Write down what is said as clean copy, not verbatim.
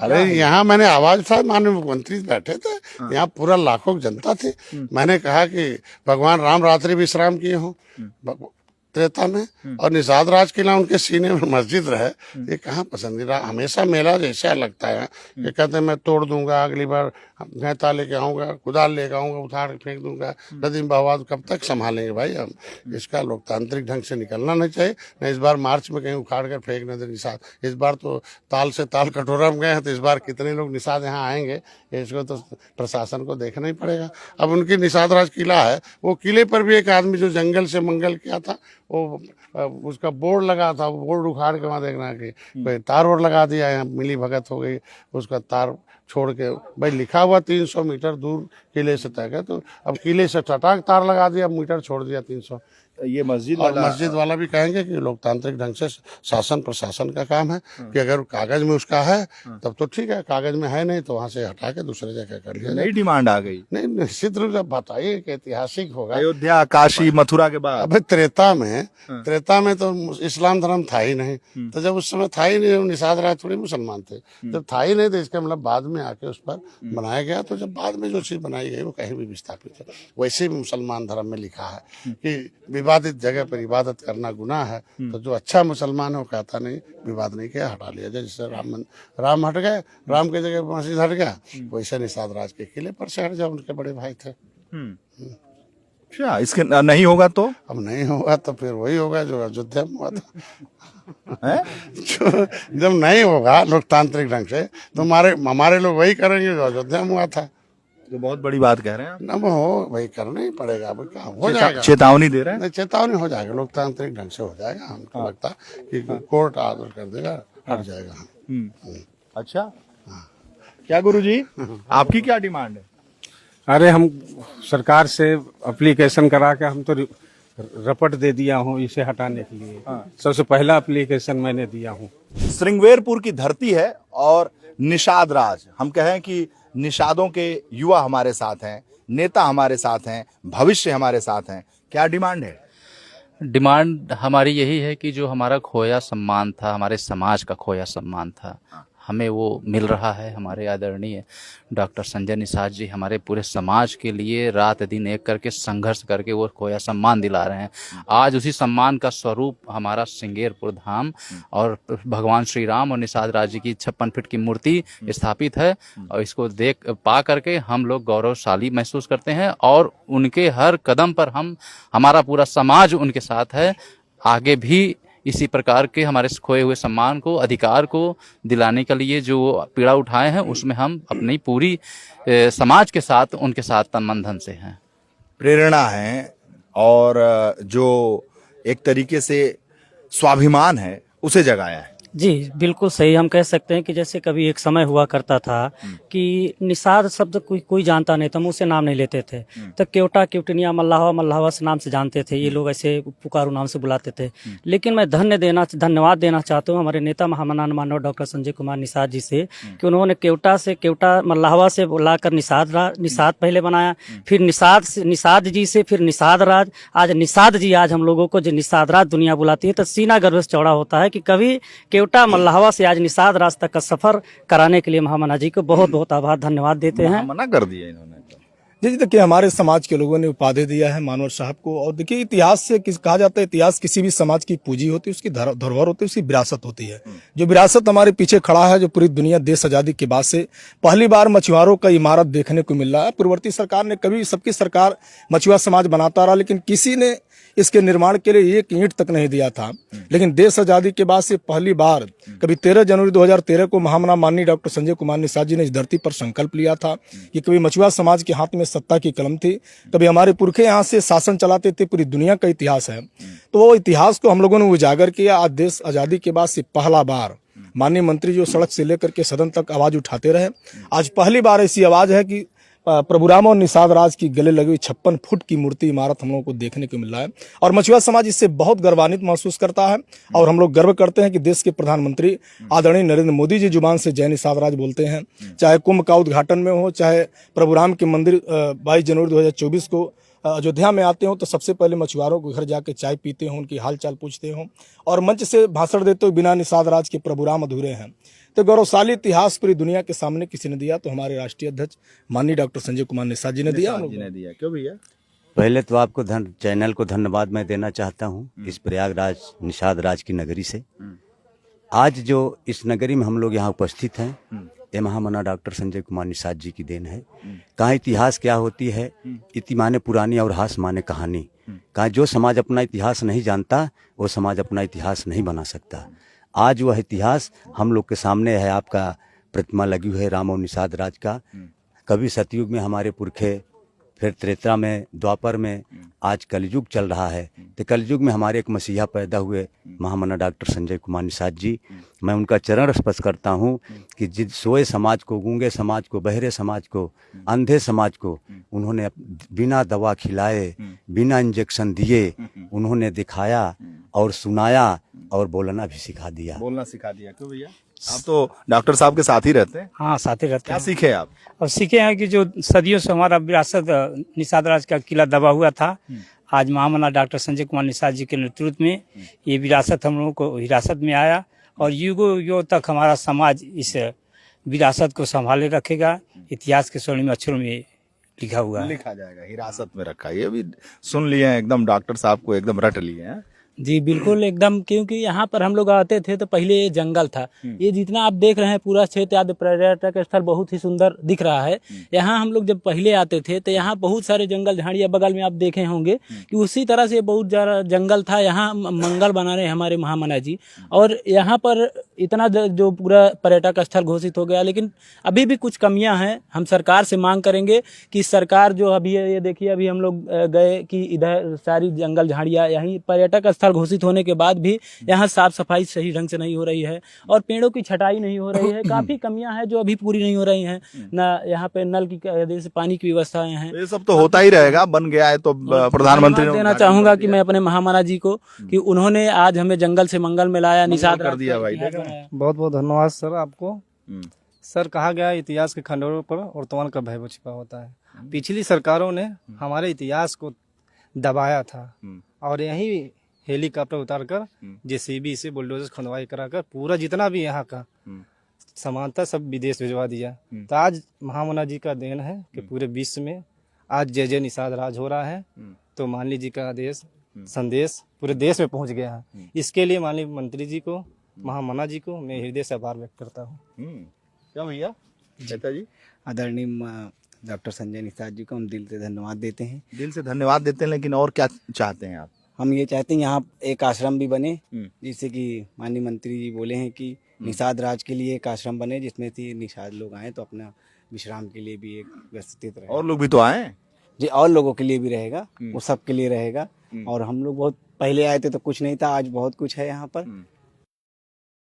अरे यहाँ मैंने आवाज उठाई, माननीय मुख्यमंत्री बैठे थे, यहाँ पूरा लाखों की जनता थी। मैंने कहा कि भगवान राम रात्रि विश्राम किए हों त्रेता में, और निषाद राज किला उनके सीने में मस्जिद रहे। ये कहाँ पसंदीदा, हमेशा मेला जैसा लगता है कि कहते हैं मैं तोड़ दूंगा, अगली बार भैंता लेके आऊंगा, कुदाल लेके आऊंगा, उठाड़ के फेंक दूंगा, नदी में बहाव, कब तक संभालेंगे भाई हम। इसका लोकतांत्रिक ढंग से निकलना नहीं चाहिए। न इस बार मार्च में कहीं उखाड़ कर फेंक न दे निषाद। इस बार तो ताल से ताल कटोरा में गए हैं, तो इस बार कितने लोग निषाद यहाँ आएंगे इसको तो प्रशासन को देखना ही पड़ेगा। अब उनकी निषाद राज किला है, वो किले पर भी एक आदमी जो जंगल से मंगल किया था, वो उसका बोर्ड लगा था, वो बोर्ड उखाड़ के वहाँ देखना कि भाई तार वोड़ लगा दिया, यहाँ मिली भगत हो गई, उसका तार छोड़ के भाई लिखा हुआ 300 मीटर दूर किले से तक है, तो अब किले से चटाक तार लगा दिया, मीटर छोड़ दिया 300। ये मस्जिद और वाला मस्जिद वाला भी कहेंगे कि लोकतांत्रिक ढंग से शासन प्रशासन का काम है कि अगर कागज में उसका है तब तो ठीक है, कागज में है नहीं तो वहां से हटा के दूसरे जगह कर लिया। नई डिमांड आ गई। नहीं, निश्चित रूप से बताइए कि ऐतिहासिक होगा। अयोध्या, काशी, मथुरा के बाद अबे त्रेता में तो इस्लाम धर्म था ही नहीं, तो जब उस समय था ही नहीं, निषाद राज थोड़ी मुसलमान थे, जब था ही नहीं तो इसका मतलब बाद में आके उस पर बनाया गया। तो जब बाद में जो चीज बनाई गई वो कहीं भी विस्थापित है। वैसे भी मुसलमान धर्म में लिखा है कि विवादित जगह पर इबादत करना गुनाह है, तो जो अच्छा मुसलमान है वो कहता नहीं विवाद नहीं किया, हटा लिया जाए। जैसे राम हट गए, राम की जगह मस्जिद हट गया, वैसे निषाद राज के किले पर से हट जाए, उनके बड़े भाई थे। अच्छा, इसके नहीं होगा तो अब नहीं होगा तो फिर वही होगा जो अयोध्या में हुआ था। है? जब नहीं होगा लोकतांत्रिक ढंग से तो हमारे लोग वही करेंगे जो अयोध्या में हुआ था। तो बहुत बड़ी बात कह रहे हैं आप। न हो वही करना ही पड़ेगा। अब क्या हो जाएगा, चेतावनी दे रहे हैं। नहीं चेतावनी हो जाएगा, लोकतांत्रिक ढंग से हो जाएगा। हमको लगता है कि कोर्ट आर्डर कर देगा, हट जाएगा। अच्छा, क्या गुरुजी आपकी क्या डिमांड है? अरे हम सरकार से एप्लीकेशन करा के हम तो रपट दे दिया हूँ इसे हटाने के लिए। सबसे पहला एप्लीकेशन मैंने दिया हूँ। श्रृंगवेरपुर की धरती है और निषाद राज, हम कहें कि निषादों के युवा हमारे साथ हैं, नेता हमारे साथ हैं, भविष्य हमारे साथ हैं। क्या डिमांड है? डिमांड हमारी यही है कि जो हमारा खोया सम्मान था, हमारे समाज का खोया सम्मान था, हमें वो मिल रहा है। हमारे आदरणीय डॉक्टर संजय निषाद जी हमारे पूरे समाज के लिए रात दिन एक करके संघर्ष करके वो खोया सम्मान दिला रहे हैं। आज उसी सम्मान का स्वरूप हमारा श्रृंगेरपुर धाम और भगवान श्री राम और निषाद राज जी की 56 फीट की मूर्ति स्थापित है, और इसको देख पा करके हम लोग गौरवशाली महसूस करते हैं, और उनके हर कदम पर हमारा पूरा समाज उनके साथ है। आगे भी इसी प्रकार के हमारे खोए हुए सम्मान को, अधिकार को दिलाने के लिए जो पीड़ा उठाए हैं, उसमें हम अपनी पूरी समाज के साथ, उनके साथ तन मन धन से हैं। प्रेरणा है और जो एक तरीके से स्वाभिमान है उसे जगाया है। जी बिल्कुल सही। हम कह सकते हैं कि जैसे कभी एक समय हुआ करता था कि निषाद शब्द कोई जानता नहीं था, मुंह से नाम नहीं लेते थे, तो केवटा केवटनिया मल्लावा मल्लावा से नाम से जानते थे, ये लोग ऐसे पुकारू नाम से बुलाते थे। लेकिन मैं धन्यवाद देना चाहता हूँ हमारे नेता महामनान मानव डॉक्टर संजय कुमार निषाद जी से कि उन्होंने केवटा मल्लावा से बुलाकर निषाद पहले बनाया, फिर निषाद जी से फिर निषाद राज, आज निषाद जी। आज हम लोगों को जो निषाद राज दुनिया बुलाती है, तो सीना गर्व से चौड़ा होता है कि कभी केवटा मल्लावा से आज निषाद राज तक का सफर कराने के लिए महामना जी को बहुत बहुत आभार धन्यवाद देते हैं। मना कर दिया इन्होंने तो। जी देखिए, हमारे समाज के लोगों ने उपाधि दिया है मानवर साहब को। और देखिए, इतिहास से कहा जाता है इतिहास किसी भी समाज की पूंजी होती है, उसकी धरोहर होती है, उसकी विरासत होती है। जो विरासत हमारे पीछे खड़ा है, जो पूरी दुनिया देश आजादी के बाद से पहली बार मछुआरों का इमारत देखने को मिल रहा है। पूर्ववर्ती सरकार ने कभी, सबकी सरकार मछुआ समाज बनाता रहा, लेकिन किसी ने इसके निर्माण के लिए एक ईंट तक नहीं दिया था। लेकिन देश आजादी के बाद से पहली बार कभी 13 जनवरी 2013 को महामना माननीय डॉक्टर संजय कुमार निषाद जी ने इस धरती पर संकल्प लिया था कि कभी मछुआ समाज के हाथ में सत्ता की कलम थी, कभी हमारे पुरखे यहाँ से शासन चलाते थे। पूरी दुनिया का इतिहास है, तो वो इतिहास को हम लोगों ने उजागर किया। आज देश आजादी के बाद से पहला बार माननीय मंत्री जो सड़क से लेकर के सदन तक आवाज उठाते रहे, आज पहली बार ऐसी आवाज है कि प्रभु राम और निषाद राज की गले लगी हुई 56 फुट की मूर्ति इमारत हम लोगों को देखने को मिल रहा है। और मछुआ समाज इससे बहुत गर्वान्वित महसूस करता है, और हम लोग गर्व करते हैं कि देश के प्रधानमंत्री आदरणीय नरेंद्र मोदी जी जुबान से जय निषाद राज बोलते हैं। चाहे कुंभ का उद्घाटन में हो, चाहे प्रभु राम के मंदिर 22 जनवरी 2024 को अयोध्या में आते हो तो सबसे पहले मछुआरों के घर जाके चाय पीते हो, उनकी हाल चाल पूछते हो और मंच से भाषण देते हो बिना निषाद राज के प्रभु राम अधूरे हैं। तो गौरवशाली इतिहास पूरी दुनिया के सामने किसी ने दिया तो हमारे राष्ट्रीय अध्यक्ष माननीय डॉक्टर संजय कुमार निषाद जी ने दिया। दिया क्यों भैया? पहले तो आपको चैनल को धन्यवाद मैं देना चाहता हूँ इस प्रयागराज निषाद राज की नगरी से। आज जो इस नगरी में हम लोग यहाँ उपस्थित हैं ये महामना डॉक्टर संजय कुमार निषाद जी की देन है। कहाँ इतिहास क्या होती है, इति माने पुरानी और हास माने कहानी। कहाँ जो समाज अपना इतिहास नहीं जानता वो समाज अपना इतिहास नहीं बना सकता। आज वह इतिहास हम लोग के सामने है। आपका प्रतिमा लगी हुई है राम और निषाद राज का। कभी सतयुग में हमारे पुरखे, फिर त्रेता में, द्वापर में, आज कलयुग चल रहा है। तो कलयुग में हमारे एक मसीहा पैदा हुए महामना डॉक्टर संजय कुमार निषाद जी। मैं उनका चरण स्पर्श करता हूँ कि जिस सोए समाज को, गूंगे समाज को, बहरे समाज को, अंधे समाज को उन्होंने बिना दवा खिलाए, बिना इंजेक्शन दिए उन्होंने दिखाया और सुनाया और बोलना भी सिखा दिया। बोलना सिखा दिया क्यों भैया? आप तो डॉक्टर साहब के साथ ही रहते हैं। हाँ, साथ ही रहते क्या हैं। सीखे आप? और सीखे हैं कि जो सदियों से हमारा विरासत निषाद राज का किला दबा हुआ था, आज महामना डॉक्टर संजय कुमार निषाद जी के नेतृत्व में ये विरासत हम लोगों को हिरासत में आया और युगों युगों तक हमारा समाज इस विरासत को संभाले रखेगा। इतिहास के स्वर्णिम अक्षरों में लिखा हुआ है, लिखा जाएगा, हिरासत में रखा। ये भी सुन लिए हैं, एकदम डॉक्टर साहब को एकदम रट लिए हैं। जी बिल्कुल एकदम, क्योंकि यहाँ पर हम लोग आते थे तो पहले ये जंगल था। ये जितना आप देख रहे हैं पूरा क्षेत्र आदि पर्यटक स्थल बहुत ही सुंदर दिख रहा है। यहाँ हम लोग जब पहले आते थे तो यहाँ बहुत सारे जंगल झाड़ियाँ बगल में आप देखे होंगे कि उसी तरह से बहुत ज़्यादा जंगल था। यहाँ मंगल बना रहे हमारे महामना जी और यहाँ पर इतना जो पूरा पर्यटक स्थल घोषित हो गया, लेकिन अभी भी कुछ कमियां हैं। हम सरकार से मांग करेंगे कि सरकार जो अभी ये देखिए, अभी हम लोग गए कि इधर सारी जंगल झाड़ियाँ, यहीं पर्यटक स्थल घोषित होने के बाद भी यहाँ साफ सफाई सही ढंग से नहीं हो रही है और पेड़ों की छटाई नहीं हो रही है। काफी कमियां हैं जो अभी पूरी नहीं हो रही हैं। ना यहाँ पे नल की जैसे पानी की व्यवस्थाएं हैं। ये सब तो होता ही रहेगा, बन गया है तो प्रधानमंत्री ने देना चाहूंगा कि मैं अपने महामना जी को कि उन्होंने आज हमें जंगल से मंगल में लाया, निषाद कर दिया भाई। बहुत बहुत धन्यवाद सर आपको। सर कहा गया इतिहास के खंडों पर वर्तमान का भय छिपा होता है। पिछली सरकारों ने हमारे इतिहास को दबाया था और यही हेलीकॉप्टर उतारकर जेसीबी से बुलडोजर खंदवाई कराकर पूरा जितना भी यहाँ का सामान था सब विदेश भिजवा दिया। तो आज महामना जी का देन है कि पूरे विश्व में आज जय जय निषाद राज हो रहा है। तो माननीय जी का आदेश संदेश पूरे देश में पहुंच गया है। इसके लिए माननीय मंत्री जी को, महामना जी को मैं हृदय से आभार व्यक्त करता हूँ। क्या भैया? जी आदरणीय डॉक्टर संजय निषाद जी को हम दिल से धन्यवाद देते हैं। दिल से धन्यवाद देते हैं, लेकिन और क्या चाहते हैं आप? हम ये चाहते हैं यहाँ एक आश्रम भी बने, जिससे कि माननीय मंत्री जी बोले हैं कि निषाद राज के लिए एक आश्रम बने जिसमें से निषाद लोग आए तो अपना विश्राम के लिए भी एक व्यवस्थित रहे। और लोग भी तो आए जी, और लोगों के लिए भी रहेगा, वो सब के लिए रहेगा। और हम लोग बहुत पहले आए थे तो कुछ नहीं था, आज बहुत कुछ है यहाँ पर।